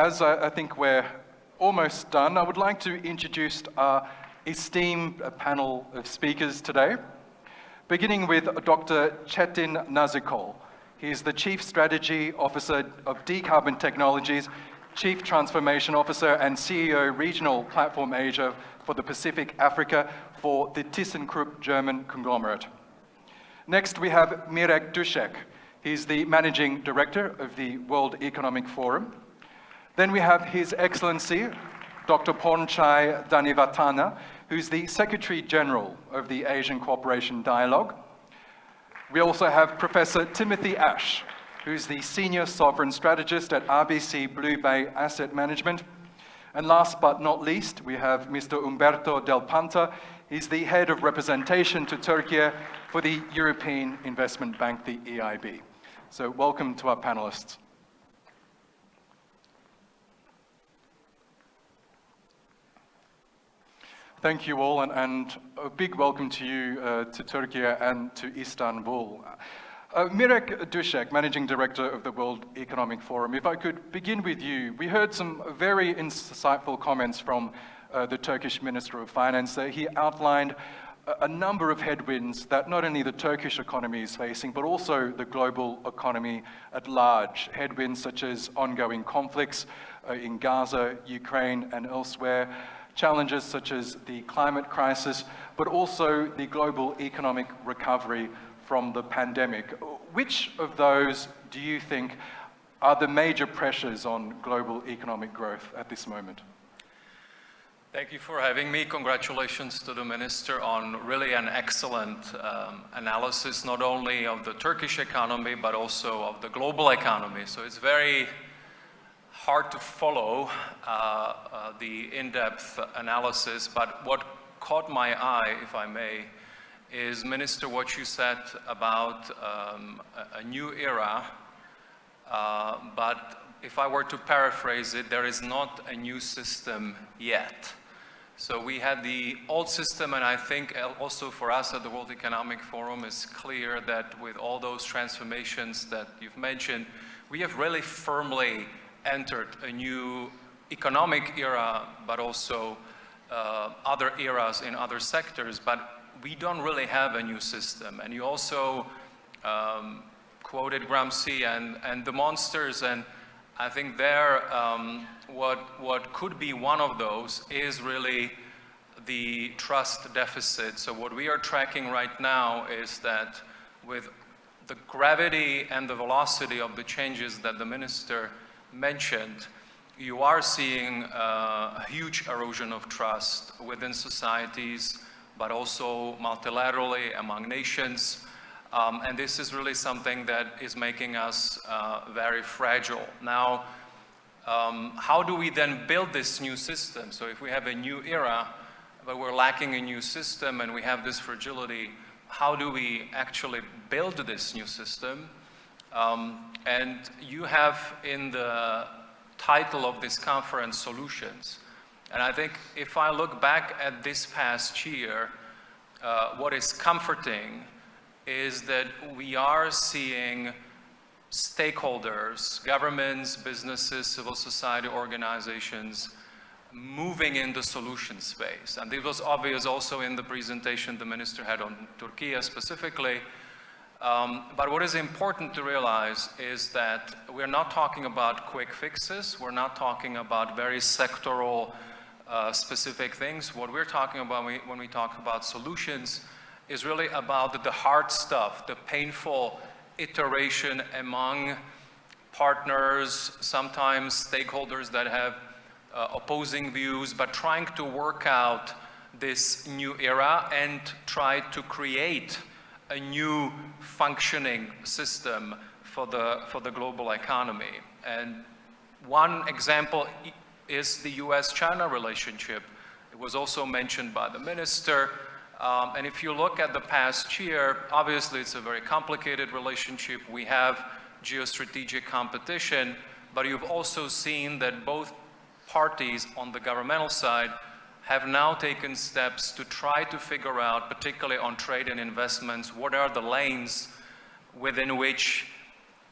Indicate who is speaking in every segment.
Speaker 1: as I think we're almost done, I would like to introduce our esteemed panel of speakers today, beginning with Dr. Chetin Nazikol. He is the Chief Strategy Officer of Decarbon Technologies, Chief Transformation Officer and CEO Regional Platform Asia for the Pacific Africa for the ThyssenKrupp German conglomerate. Next, we have Mirek Dušek. He's the Managing Director of the World Economic Forum. Then we have His Excellency, Dr. Pornchai Danivatana, who's the Secretary General of the Asian Cooperation Dialogue. We also have Professor Timothy Ash, who's the Senior Sovereign Strategist at RBC Blue Bay Asset Management. And last but not least, we have Mr. Umberto Del Panta. He's the Head of Representation to Turkey for the European Investment Bank, the EIB. So welcome to our panelists. Thank you all, and a big welcome to you to Turkey and to Istanbul. Mirek Dušek, Managing Director of the World Economic Forum, if I could begin with you. We heard some very insightful comments from the Turkish Minister of Finance. He outlined a number of headwinds that not only the Turkish economy is facing, but also the global economy at large. Headwinds such as ongoing conflicts in Gaza, Ukraine, and elsewhere. Challenges such as the climate crisis, but also the global economic recovery from the pandemic. Which of those do you think are the major pressures on global economic growth at this moment?
Speaker 2: Thank you for having me. Congratulations to the Minister on really an excellent analysis, not only of the Turkish economy, but also of the global economy. So it's very hard to follow the in-depth analysis, but what caught my eye, if I may, is, Minister, what you said about a new era, but if I were to paraphrase it, there is not a new system yet. So we had the old system, and I think also for us at the World Economic Forum is clear that with all those transformations that you've mentioned, we have really firmly entered a new economic era, but also other eras in other sectors, but we don't really have a new system. And you also quoted Gramsci and the monsters, and I think there, what could be one of those is really the trust deficit. So what we are tracking right now is that with the gravity and the velocity of the changes that the Minister mentioned, you are seeing a huge erosion of trust within societies, but also multilaterally among nations. And this is really something that is making us very fragile. Now, how do we then build this new system? So if we have a new era, but we're lacking a new system and we have this fragility, how do we actually build this new system? And you have in the title of this conference, Solutions. And I think if I look back at this past year, what is comforting is that we are seeing stakeholders, governments, businesses, civil society organizations moving in the solution space. And it was obvious also in the presentation the Minister had on Turkey specifically. But what is important to realize is that we're not talking about quick fixes. We're not talking about very sectoral specific things. What we're talking about when we talk about solutions is really about the hard stuff, the painful iteration among partners, sometimes stakeholders that have opposing views, but trying to work out this new era and try to create a new functioning system for the global economy. And one example is the US-China relationship. It was also mentioned by the Minister. And if you look at the past year, obviously it's a very complicated relationship. We have geostrategic competition, but you've also seen that both parties on the governmental side have now taken steps to try to figure out, particularly on trade and investments, what are the lanes within which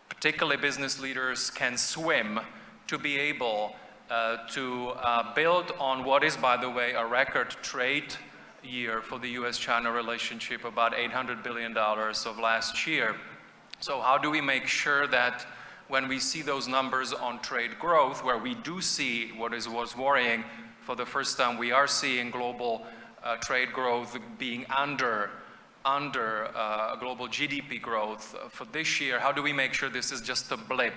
Speaker 2: particularly business leaders can swim to be able to build on what is, by the way, a record trade year for the US-China relationship, about $800 billion of last year. So how do we make sure that when we see those numbers on trade growth, where we do see what was worrying, for the first time we are seeing global trade growth being under global GDP growth for this year, how do we make sure this is just a blip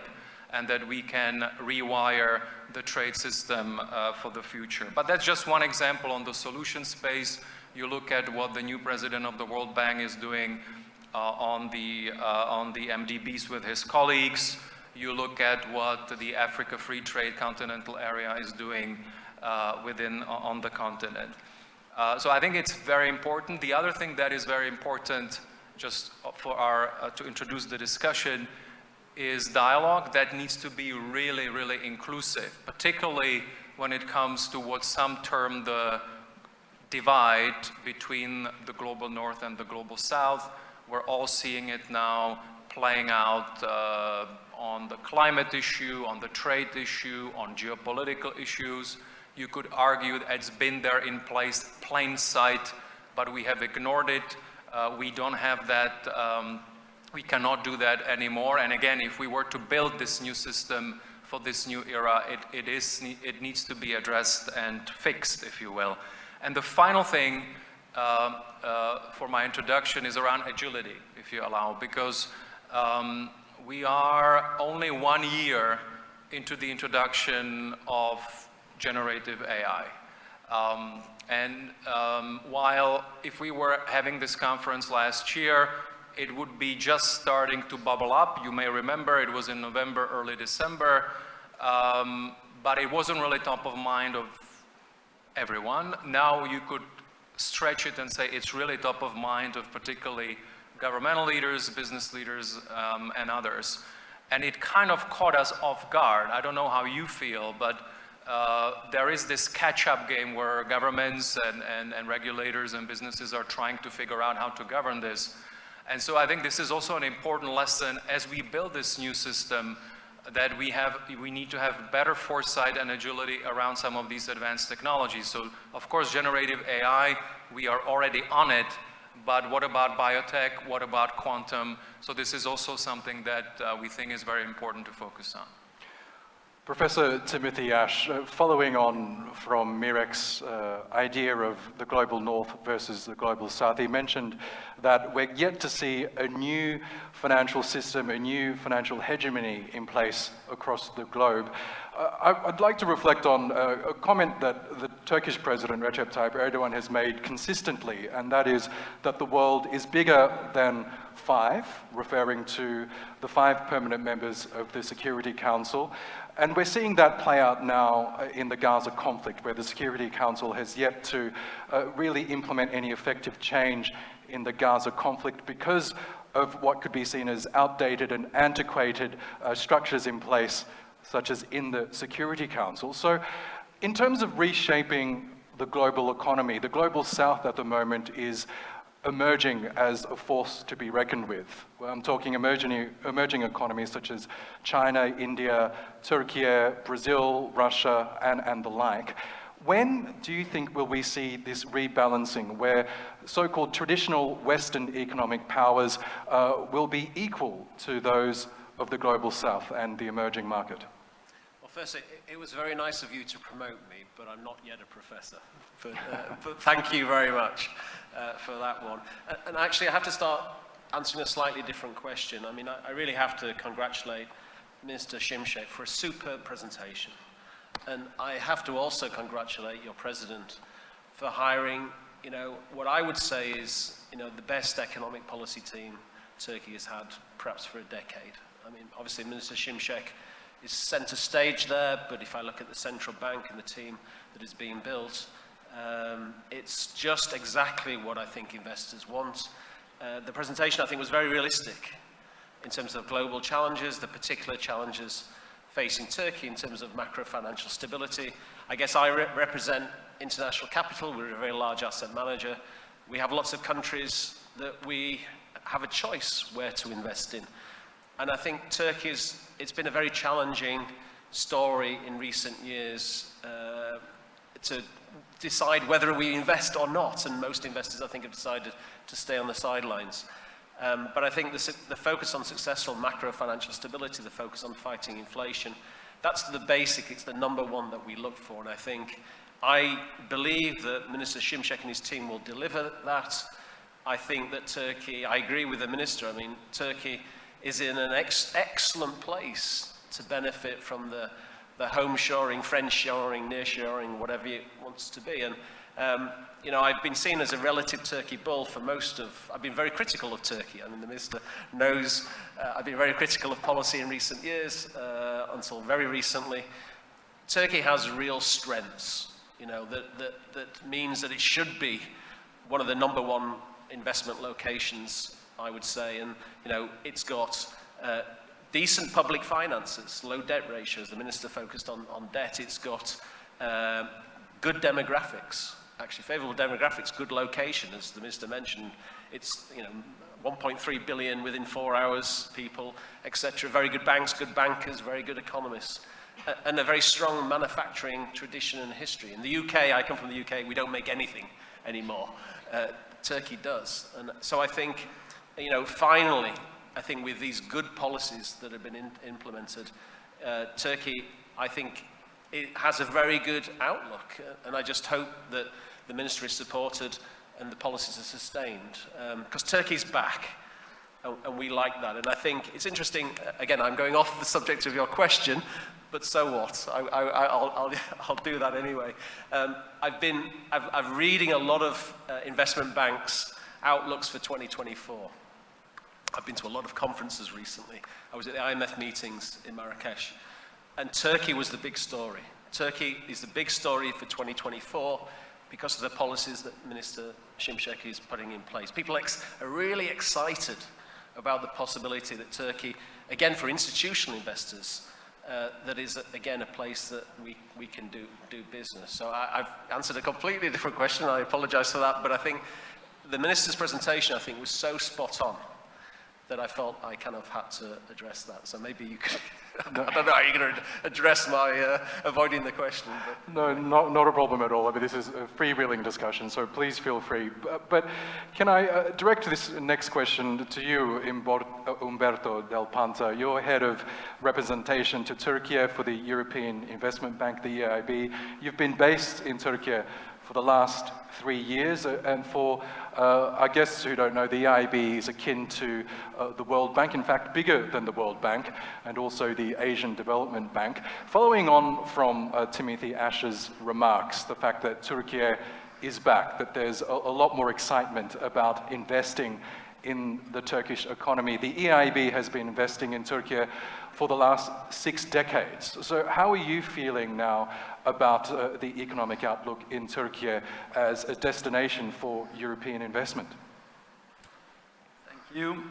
Speaker 2: and that we can rewire the trade system for the future? But that's just one example on the solution space. You look at what the new president of the World Bank is doing on the MDBs with his colleagues. You look at what the Africa Free Trade Continental Area is doing on the continent. So I think it's very important. The other thing that is very important, just for to introduce the discussion, is dialogue that needs to be really, really inclusive, particularly when it comes to what some term the divide between the global north and the global south. We're all seeing it now playing out on the climate issue, on the trade issue, on geopolitical issues. You could argue that it's been there in plain sight, but we have ignored it. We don't have that, we cannot do that anymore. And again, if we were to build this new system for this new era, it needs to be addressed and fixed, if you will. And the final thing for my introduction is around agility, if you allow, because we are only 1 year into the introduction of generative AI. While if we were having this conference last year, it would be just starting to bubble up. You may remember it was in November, early December, but it wasn't really top of mind of everyone. Now you could stretch it and say it's really top of mind of particularly governmental leaders, business leaders, and others. And it kind of caught us off guard. I don't know how you feel, but there is this catch-up game where governments and regulators and businesses are trying to figure out how to govern this. And so I think this is also an important lesson as we build this new system, that we need to have better foresight and agility around some of these advanced technologies. So of course, generative AI, we are already on it, but what about biotech? What about quantum? So this is also something that we think is very important to focus on.
Speaker 1: Professor Timothy Ash, following on from Mirek's idea of the global north versus the global south, he mentioned that we're yet to see a new financial system, a new financial hegemony in place across the globe. I'd like to reflect on a comment that the Turkish President Recep Tayyip Erdogan has made consistently, and that is that the world is bigger than five, referring to the 5 permanent members of the Security Council. And we're seeing that play out now in the Gaza conflict, where the Security Council has yet to really implement any effective change in the Gaza conflict because of what could be seen as outdated and antiquated structures in place, such as in the Security Council. So in terms of reshaping the global economy, the global south at the moment is emerging as a force to be reckoned with. Well, I'm talking emerging economies such as China, India, Turkey, Brazil, Russia, and the like. When do you think will we see this rebalancing where so-called traditional Western economic powers will be equal to those of the global south and the emerging market?
Speaker 3: Well, firstly, it was very nice of you to promote me, but I'm not yet a professor. But thank you very much for that one. And actually, I have to start answering a slightly different question. I mean, I really have to congratulate Mr. Shimshek for a superb presentation. And I have to also congratulate your president for hiring, what I would say is, the best economic policy team Turkey has had perhaps for a decade. I mean, obviously, Minister Shimshek is center stage there, but if I look at the central bank and the team that is being built, it's just exactly what I think investors want. The presentation, I think, was very realistic in terms of global challenges, the particular challenges facing Turkey in terms of macro financial stability. I guess I represent international capital. We're a very large asset manager. We have lots of countries that we have a choice where to invest in. And I think Turkey it's been a very challenging story in recent years to decide whether we invest or not, and most investors, I think, have decided to stay on the sidelines. But I think the focus on successful macro financial stability, the focus on fighting inflation, that's the basic, it's the number one that we look for, and I believe that Minister Şimşek and his team will deliver that. I think that Turkey, I agree with the Minister, I mean, Turkey is in an excellent place to benefit from the home-shoring, friend-shoring, near-shoring, whatever it wants to be. And, you know, I've been seen as a relative Turkey bull for I've been very critical of Turkey. I mean, the Minister knows I've been very critical of policy in recent years, until very recently. Turkey has real strengths, you know, that means that it should be one of the number one investment locations, I would say. And, you know, it's got decent public finances, low debt ratios. The Minister focused on debt. It's got good demographics, actually favorable demographics, good location, as the Minister mentioned. It's, you know, 1.3 billion within 4 hours, people, etc. Very good banks, good bankers, very good economists, and a very strong manufacturing tradition and history. In the UK, I come from the UK, we don't make anything anymore. Turkey does. And so I think, you know, finally, I think with these good policies that have been implemented, Turkey, I think, it has a very good outlook. And I just hope that the Minister is supported and the policies are sustained. Because Turkey's back, and we like that. And I think it's interesting, again, I'm going off the subject of your question, but so what? I'll do that anyway. I'm reading a lot of investment banks' outlooks for 2024. I've been to a lot of conferences recently. I was at the IMF meetings in Marrakesh, and Turkey was the big story. Turkey is the big story for 2024 because of the policies that Minister Şimşek is putting in place. People are really excited about the possibility that Turkey, again for institutional investors, that is again a place that we can do business. So I've answered a completely different question. I apologize for that, but I think the Minister's presentation, I think, was so spot on that I felt I kind of had to address that. So maybe you could, I don't know how you're going to address my avoiding the question. But.
Speaker 1: No, not a problem at all. I mean, this is a freewheeling discussion, so please feel free. But can I direct this next question to you, Umberto Del Panta? You're head of representation to Turkey for the European Investment Bank, the EIB. You've been based in Turkey for the last 3 years, and for our guests who don't know, the EIB is akin to the World Bank, in fact bigger than the World Bank, and also the Asian Development Bank. Following on from Timothy Ash's remarks, the fact that Turkey is back, that there's a lot more excitement about investing in the Turkish economy. The EIB has been investing in Turkey for the last 6 decades. So how are you feeling now about the economic outlook in Turkey as a destination for European investment?
Speaker 4: Thank you.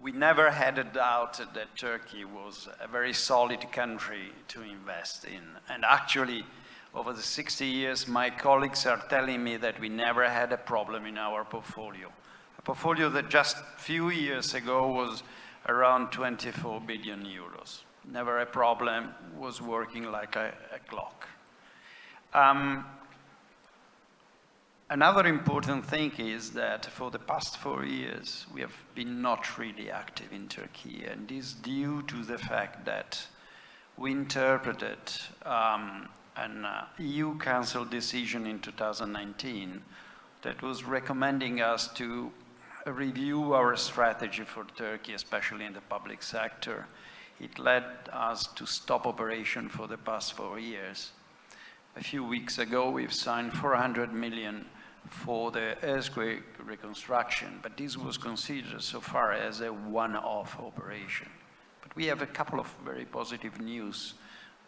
Speaker 4: We never had a doubt that Turkey was a very solid country to invest in. And actually, over the 60 years, my colleagues are telling me that we never had a problem in our portfolio. A portfolio that just a few years ago was around 24 billion euros. Never a problem, was working like a clock. Another important thing is that for the past 4 years, we have been not really active in Turkey, and this is due to the fact that we interpreted an EU Council decision in 2019 that was recommending us to review our strategy for Turkey, especially in the public sector. It led us to stop operation for the past 4 years. A few weeks ago, we've signed 400 million for the earthquake reconstruction, but this was considered so far as a one-off operation. But we have a couple of very positive news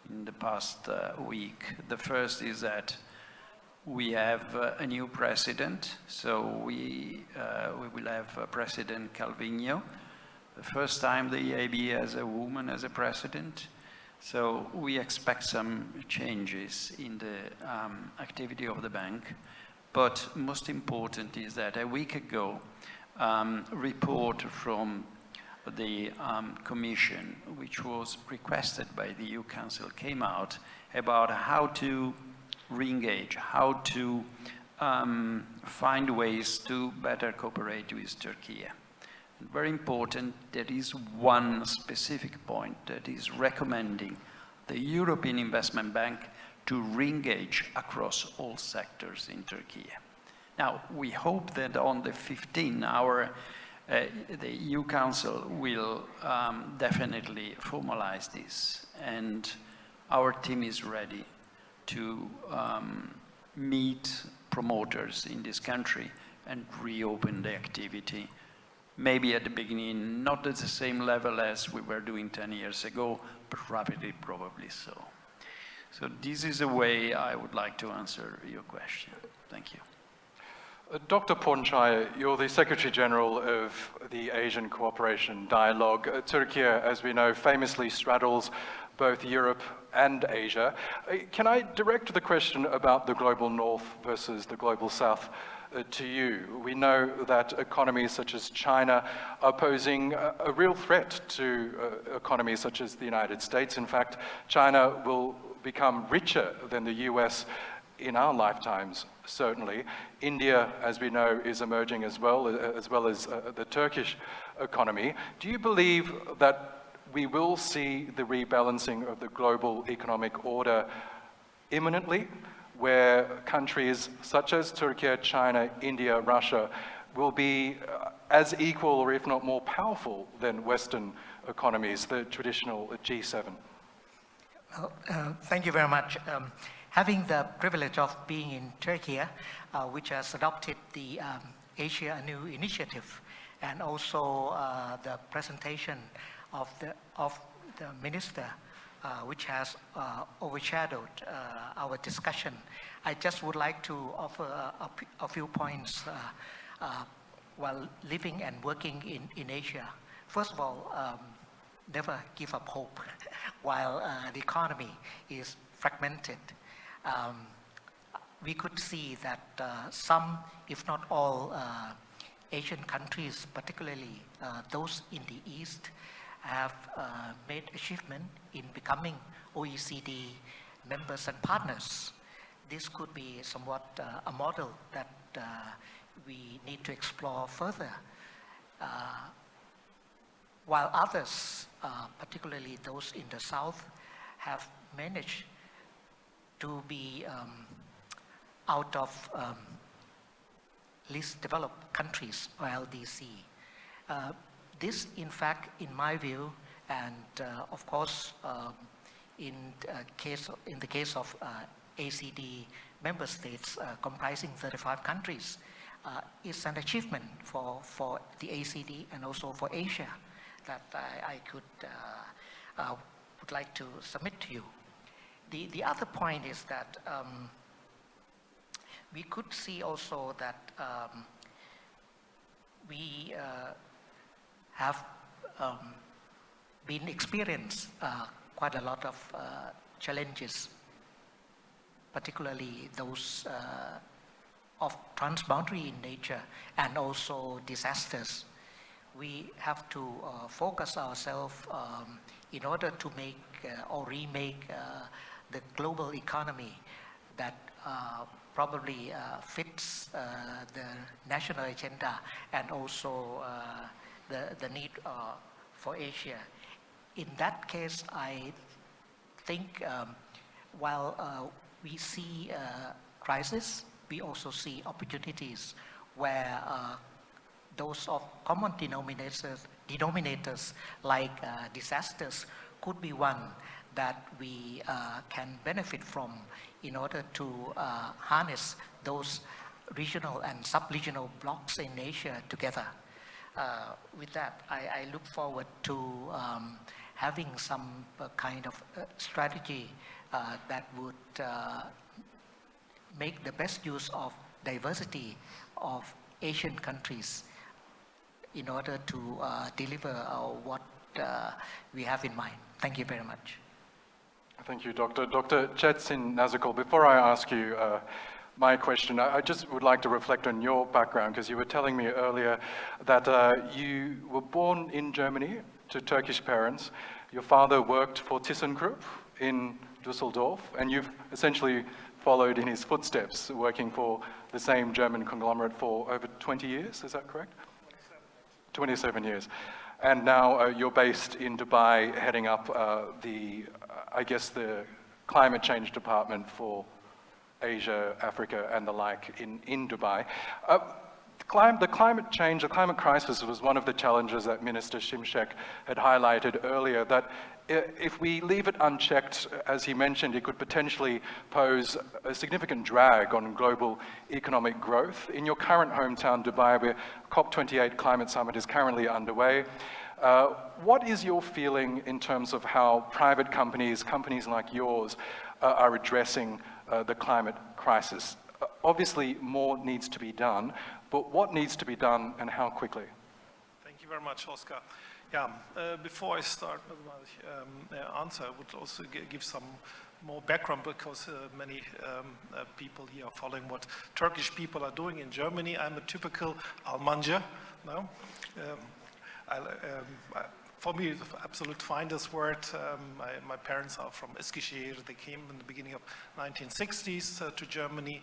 Speaker 4: in the past week. The first is that we have a new president, so we will have President Calvino. The first time the EIB has a woman as a president, so we expect some changes in the activity of the bank. But most important is that a week ago, report from the Commission, which was requested by the EU Council, came out about how to re-engage, how to find ways to better cooperate with Turkey. Very important, there is one specific point that is recommending the European Investment Bank to re-engage across all sectors in Turkey. Now, we hope that on the 15th, the EU Council will definitely formalize this, and our team is ready to meet promoters in this country and reopen the activity. Maybe at the beginning, not at the same level as we were doing 10 years ago, but rapidly, probably so. So this is a way I would like to answer your question. Thank you.
Speaker 1: Dr. Ponchai, you're the Secretary General of the Asian Cooperation Dialogue. Turkey, as we know, famously straddles both Europe and Asia. Can I direct the question about the global north versus the global south to you? We know that economies such as China are posing a real threat to economies such as the United States. In fact, China will become richer than the US in our lifetimes, certainly. India, as we know, is emerging as well as the Turkish economy. Do you believe that we will see the rebalancing of the global economic order imminently, where countries such as Turkey, China, India, Russia will be as equal or if not more powerful than Western economies, the traditional G7?
Speaker 5: Well, thank you very much. Having the privilege of being in Turkey, which has adopted the Asia Anew initiative, and also the presentation of the minister, which has overshadowed our discussion, I just would like to offer a few points while living and working in Asia. First of all, never give up hope while the economy is fragmented. We could see that some, if not all, Asian countries, particularly those in the East, have made achievement in becoming OECD members and partners. This could be somewhat a model that we need to explore further. While others, particularly those in the South, have managed to be out of least developed countries, or LDC. This, in fact, in my view, and of course, in the case of ACD member states comprising 35 countries, is an achievement for the ACD and also for Asia that I would like to submit to you. The other point is that we could see also that we have been experienced quite a lot of challenges, particularly those of transboundary in nature and also disasters. We have to focus ourselves in order to make or remake the global economy that probably fits the national agenda and also the need for Asia. In that case, I think while we see crisis, we also see opportunities where those of common denominators like disasters could be one that we can benefit from in order to harness those regional and sub-regional blocks in Asia together. With that, I look forward to having some kind of strategy that would make the best use of diversity of Asian countries in order to deliver what we have in mind. Thank you very much.
Speaker 1: Thank you, Doctor. Dr. Chetsin Nazikal, before I ask you my question. I just would like to reflect on your background, because you were telling me earlier that you were born in Germany to Turkish parents. Your father worked for ThyssenKrupp in Düsseldorf, and you've essentially followed in his footsteps, working for the same German conglomerate for over 20 years, is that correct? 27 years. And now you're based in Dubai, heading up the climate change department for Asia, Africa, and the like in Dubai. The climate crisis was one of the challenges that Minister Šimšek had highlighted earlier, that if we leave it unchecked, as he mentioned, it could potentially pose a significant drag on global economic growth. In your current hometown, Dubai, where COP28 Climate Summit is currently underway, what is your feeling in terms of how private companies like yours, are addressing the climate crisis? Obviously, more needs to be done, but what needs to be done and how quickly?
Speaker 6: Thank you very much, Oscar. Yeah, before I start with my answer, I would also give some more background, because many people here are following what Turkish people are doing in Germany. I'm a typical Almanca now. For me, it's the absolute finest word. My parents are from Eskişehir. They came in the beginning of 1960s to Germany.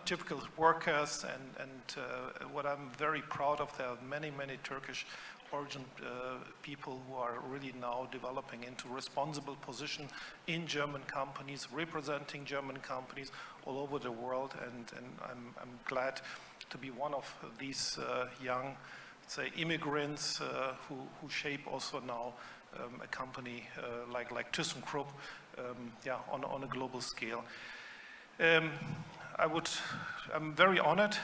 Speaker 6: Typical workers, and what I'm very proud of, there are many Turkish origin people who are really now developing into responsible position in German companies, representing German companies all over the world, and I'm glad to be one of these young, say, immigrants who shape also now a company like ThyssenKrupp, on a global scale. I'm very honored,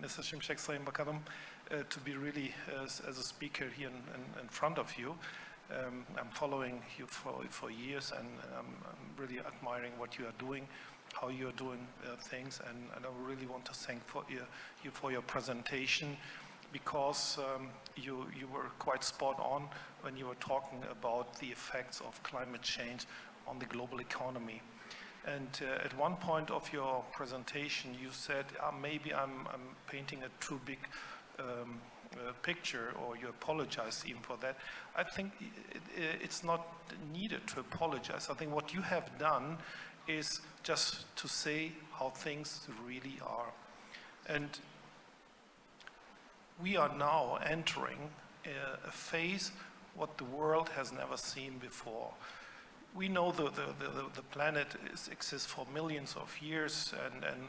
Speaker 6: Mr. Šimšek Sayın Bakanım, to be really as a speaker here in front of you. I'm following you for years, and I'm really admiring what you are doing, how you are doing things, and I really want to thank you for your presentation, because you were quite spot on when you were talking about the effects of climate change on the global economy. And at one point of your presentation, you said, maybe I'm painting a too big picture, or you apologize even for that. I think it's not needed to apologize. I think what you have done is just to say how things really are. And we are now entering a phase what the world has never seen before. We know the planet exists for millions of years, and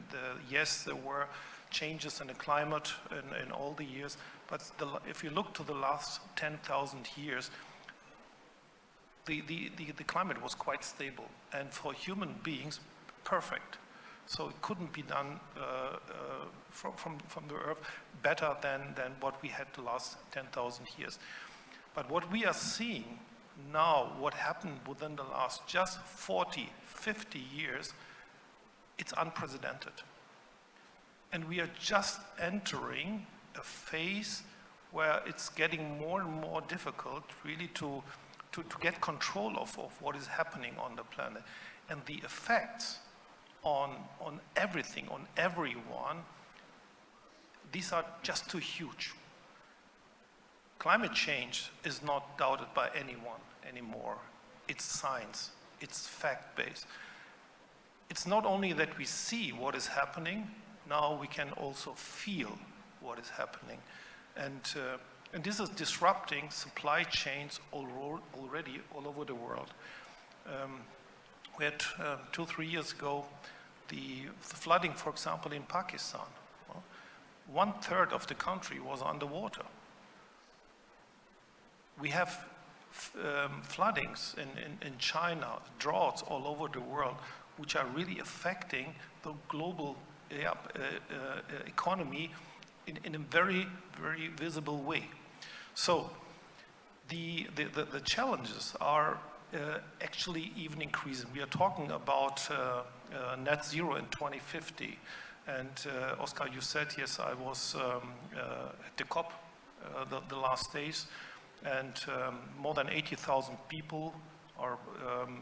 Speaker 6: yes, there were changes in the climate in all the years, but if you look to the last 10,000 years, the climate was quite stable, and for human beings, perfect. So it couldn't be done from the Earth better than what we had the last 10,000 years. But what we are seeing now, what happened within the last just 40, 50 years, it's unprecedented. And we are just entering a phase where it's getting more and more difficult really to get control of what is happening on the planet. And the effects on everything, on everyone, these are just too huge. Climate change is not doubted by anyone anymore. It's science, it's fact-based. It's not only that we see what is happening, now we can also feel what is happening. And this is disrupting supply chains already all over the world. We had 2-3 years ago, the flooding, for example, in Pakistan. 1/3 of the country was underwater. We have floodings in China, droughts all over the world, which are really affecting the global economy in a very, very visible way. So the challenges are actually even increasing. We are talking about net zero in 2050. And Oscar, you said, yes, I was at the COP the last days, and more than 80,000 people are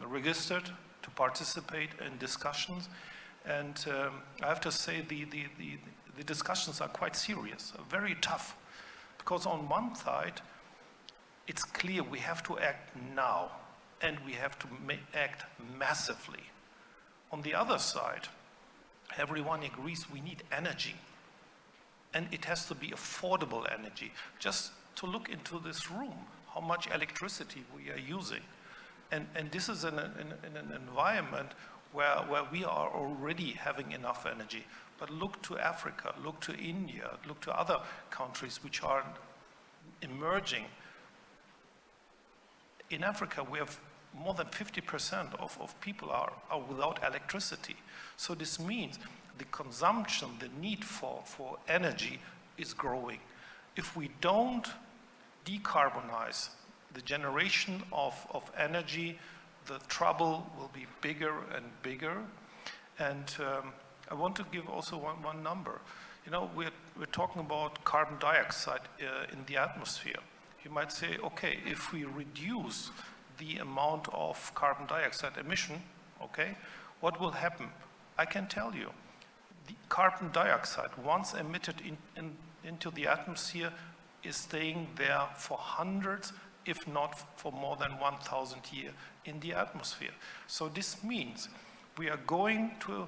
Speaker 6: registered to participate in discussions. And I have to say the discussions are quite serious, very tough. Because on one side, it's clear we have to act now, and we have to act massively. On the other side, everyone agrees we need energy. And it has to be affordable energy. Just to look into this room, how much electricity we are using. And this is in an environment where we are already having enough energy. But look to Africa, look to India, look to other countries which are emerging. In Africa, we have more than 50% of people are without electricity. So this means the consumption, the need for energy is growing. If we don't decarbonize the generation of energy, the trouble will be bigger and bigger. And I want to give also one number. You know, we're talking about carbon dioxide in the atmosphere. You might say, okay, if we reduce the amount of carbon dioxide emission, okay, what will happen? I can tell you, the carbon dioxide, once emitted into the atmosphere, is staying there for hundreds, if not for more than 1,000 years in the atmosphere. So this means we are going to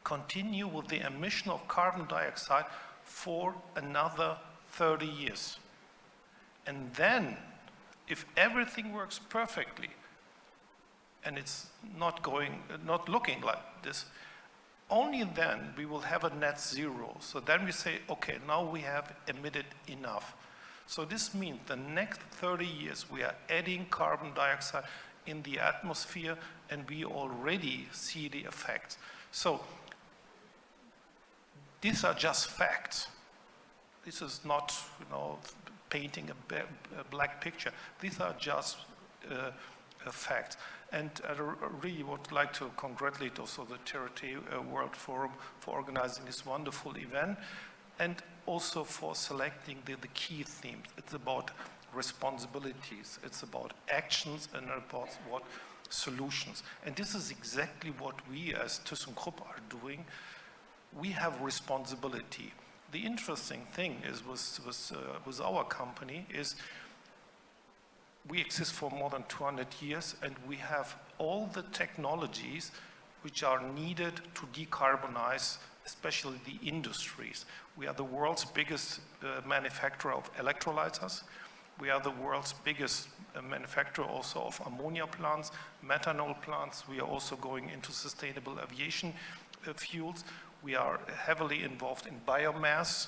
Speaker 6: continue with the emission of carbon dioxide for another 30 years. And then, if everything works perfectly, and it's not looking like this, only then we will have a net zero. So then we say, okay, now we have emitted enough. So this means the next 30 years we are adding carbon dioxide in the atmosphere, and we already see the effects. So these are just facts. This is not, you know, painting a black picture. These are just facts. And I really would like to congratulate also the TRT World Forum for organizing this wonderful event, and also for selecting the key themes. It's about responsibilities, it's about actions, and about what solutions. And this is exactly what we as ThyssenKrupp are doing. We have responsibility. The interesting thing is with our company is we exist for more than 200 years, and we have all the technologies which are needed to decarbonize, especially the industries. We are the world's biggest manufacturer of electrolyzers. We are the world's biggest manufacturer also of ammonia plants, methanol plants. We are also going into sustainable aviation fuels. We are heavily involved in biomass.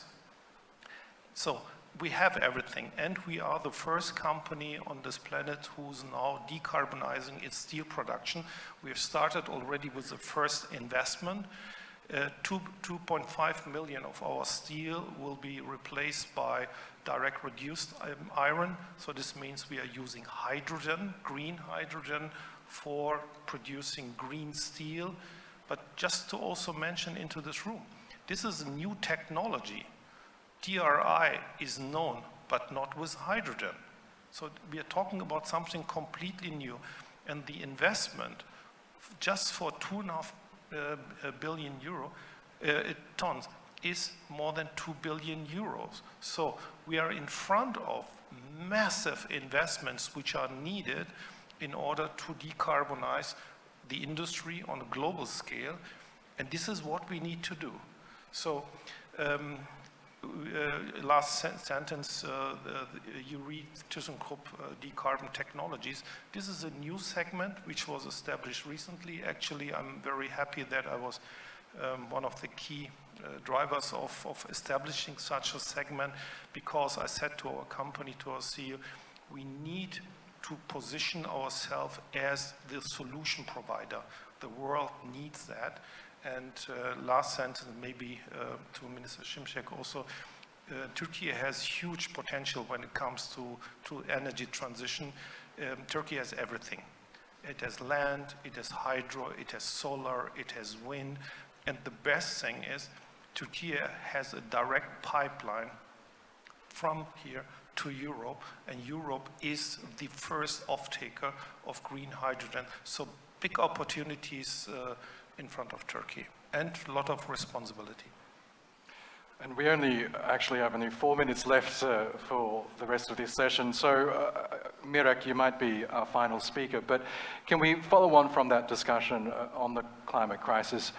Speaker 6: So we have everything, and we are the first company on this planet who's now decarbonizing its steel production. We have started already with the first investment. 2.5 million of our steel will be replaced by direct reduced iron. So this means we are using hydrogen, green hydrogen, for producing green steel. But just to also mention into this room, this is a new technology. TRI is known, but not with hydrogen. So we are talking about something completely new. And the investment, just for 2.5 billion euro tons, is more than 2 billion euros. So we are in front of massive investments which are needed in order to decarbonize the industry on a global scale. And this is what we need to do. So last sentence, you read ThyssenKrupp Decarbon Technologies. This is a new segment which was established recently. Actually, I'm very happy that I was one of the key drivers of establishing such a segment, because I said to our company, to our CEO, we need to position ourselves as the solution provider. The world needs that. And last sentence, maybe to Minister Şimşek also, Turkey has huge potential when it comes to energy transition. Turkey has everything. It has land, it has hydro, it has solar, it has wind. And the best thing is Turkey has a direct pipeline from here to Europe, and Europe is the first off-taker of green hydrogen. So big opportunities in front of Turkey, and a lot of responsibility.
Speaker 1: And we actually have only 4 minutes left for the rest of this session. So, Mirek, you might be our final speaker, but can we follow on from that discussion on the climate crisis?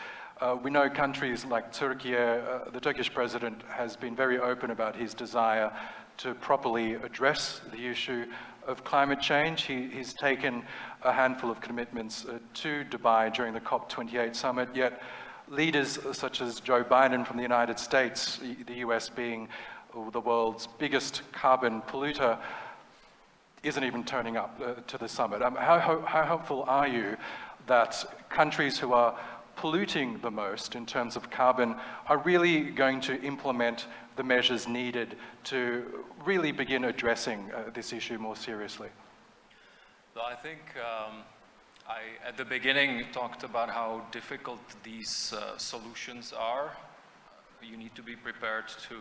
Speaker 1: We know countries like Turkey, the Turkish president has been very open about his desire to properly address the issue of climate change. He's taken a handful of commitments to Dubai during the COP28 summit, yet leaders such as Joe Biden from the United States, the US being the world's biggest carbon polluter, isn't even turning up to the summit. How hopeful are you that countries who are polluting the most in terms of carbon are really going to implement the measures needed to really begin addressing this issue more seriously?
Speaker 2: So I think I, at the beginning, talked about how difficult these solutions are. You need to be prepared to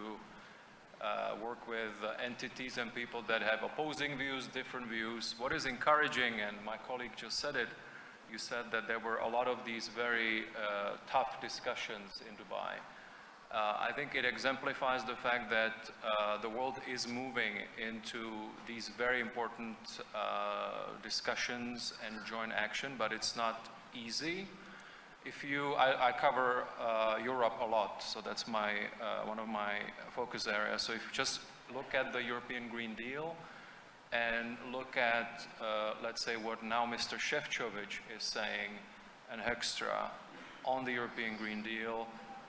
Speaker 2: work with entities and people that have opposing views, different views. What is encouraging, and my colleague just said it, you said that there were a lot of these very tough discussions in Dubai. I think it exemplifies the fact that the world is moving into these very important discussions and joint action, but it's not easy. I cover Europe a lot, so that's one of my focus areas. So if you just look at the European Green Deal and look at, let's say, what now Mr. Šefčovič is saying and Högstra on the European Green Deal,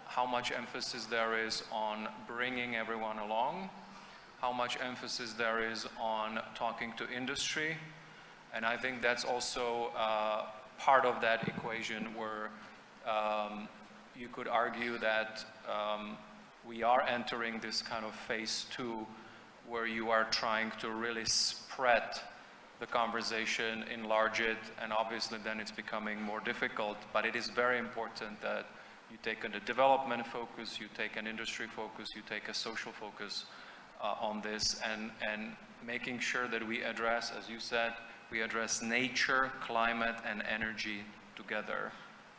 Speaker 2: how much emphasis there is on bringing everyone along, how much emphasis there is on talking to industry, and I think that's also part of that equation where you could argue that we are entering this kind of phase 2 where you are trying to really spread the conversation, enlarge it, and obviously then it's becoming more difficult, but it is very important that you take a development focus, you take an industry focus, you take a social focus on this, and making sure that we address, as you said, we address nature, climate, and energy together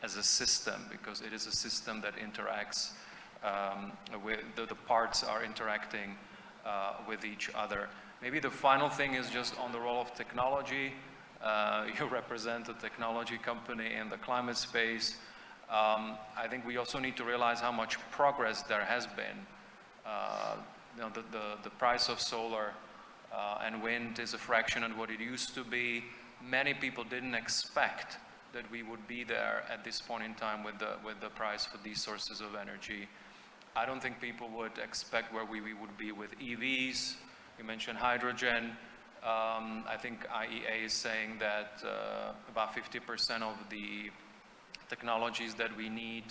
Speaker 2: as a system, because it is a system that interacts with the parts are interacting with each other. Maybe the final thing is just on the role of technology. You represent a technology company in the climate space. I think we also need to realize how much progress there has been. The price of solar and wind is a fraction of what it used to be. Many people didn't expect that we would be there at this point in time with the price for these sources of energy. I don't think people would expect where we would be with EVs. You mentioned hydrogen. I think IEA is saying that about 50% of the technologies that we need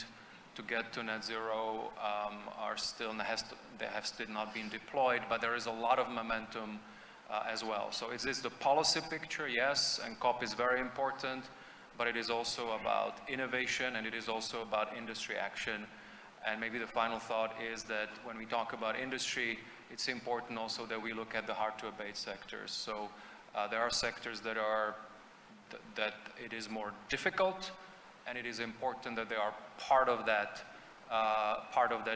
Speaker 2: to get to net zero they have still not been deployed, but there is a lot of momentum as well. So it is the policy picture, yes, and COP is very important, but it is also about innovation and it is also about industry action. And maybe the final thought is that when we talk about industry, it's important also that we look at the hard-to-abate sectors. So there are sectors that it is more difficult, and it is important that they are part of that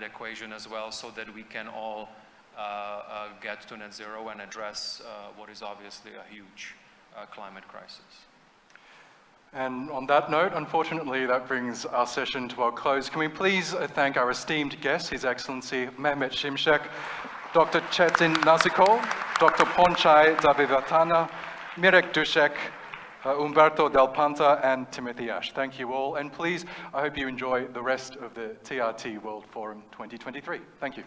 Speaker 2: equation as well, so that we can all get to net zero and address what is obviously a huge climate crisis.
Speaker 1: And on that note, unfortunately, that brings our session to our close. Can we please thank our esteemed guest, His Excellency Mehmet Şimşek, Dr. Çetin Nazikol, Dr. Ponçay Zavivatana, Mirek Dušek, Umberto Del Panta, and Timothy Ash. Thank you all, and please, I hope you enjoy the rest of the TRT World Forum 2023. Thank you.